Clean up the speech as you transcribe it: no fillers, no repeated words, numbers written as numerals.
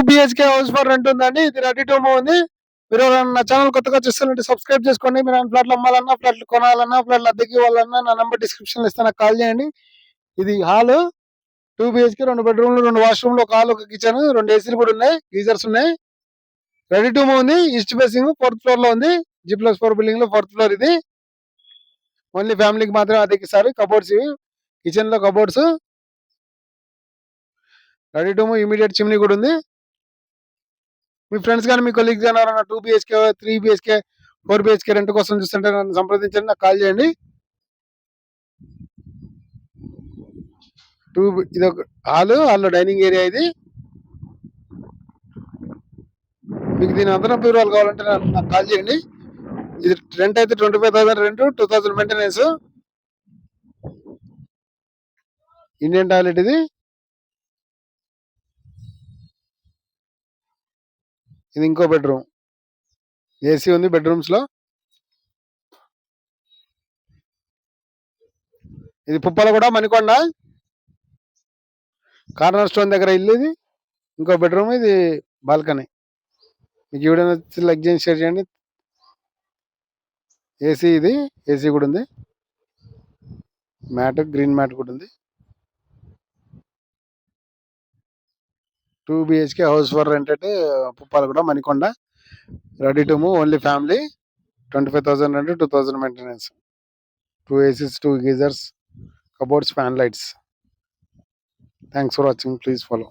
BHK house for rent ఉందండి. ఇది ready to move ఉంది. మీరు నా ఛానల్ కొత్తగా చూస్తున్నట్టు సబ్స్క్రైబ్ చేసుకోండి. మీరు ఫ్లాట్లు అమ్మాలన్నా, ఫ్లాట్లు కొనాలన్నా, ఫ్లాట్లు అద్దెకి ఇవ్వాలన్నా నా నంబర్ డిస్క్రిప్షన్ లో ఇస్తాను, నాకు కాల్ చేయండి. ఇది హాల్ 2 బిహెచ్కే, 2 బెడ్రూమ్లు, 2 వాష్రూమ్లు, ఒక హాల్, ఒక కిచెన్, 2 ఏసీలు కూడా ఉన్నాయి, గీజర్స్ ఉన్నాయి. రెడీ టు మూవ్ ఉంది. ఈస్ట్ ఫేసింగ్ 4th ఫ్లోర్ లో ఉంది. G+4 బిల్డింగ్ లో 4th ఫ్లోర్. ఇది ఓన్లీ ఫ్యామిలీకి మాత్రమే అద్దెకిస్తారు. కబోర్డ్స్ ఇవి, కిచెన్ లో cupboards. Ready to move, immediate chimney కూడా ఉంది. మీ ఫ్రెండ్స్ కానీ మీ కొలీగ్స్ కానీ ఎవరైనా 2 బిహెచ్కే, 3 బిహెచ్కే, 4 బిహెచ్కే రెంట్ కోసం చూస్తుంటే నన్ను సంప్రదించండి, నాకు కాల్ చేయండి. ఇది ఒక హాల్లో డైనింగ్ ఏరియా. ఇది మీకు దీని అదనపు వివరాలు కావాలంటే నాకు కాల్ చేయండి. ఇది రెంట్ అయితే 25,000 రెంట్, 2,000 మెయింటెనెన్స్. Indian toilet. ఇది ఇంకో బెడ్రూమ్, ఏసీ ఉంది బెడ్రూమ్స్ లో. ఇది పుప్పల కూడా మణికొండ కార్నర్ స్టోన్ దగ్గర ఇల్లు. ఇది ఇంకో బెడ్రూమ్, ఇది బాల్కనీ. మీకు వీడియో నచ్చితే లైక్ చేయండి, షేర్ చేయండి. ఏసీ, ఇది ఏసీ కూడా ఉంది, మ్యాట్, గ్రీన్ మ్యాట్ కూడా ఉంది. 2 బిహెచ్కే హౌస్ ఫర్ రెంట్ అంటే పుప్పాల కూడా Manikonda. Ready to move, only family. 25,000 rent, 2,000 maintenance. 2 ACs, 2 geysers, cupboards, fan lights. Thanks for watching. Please follow.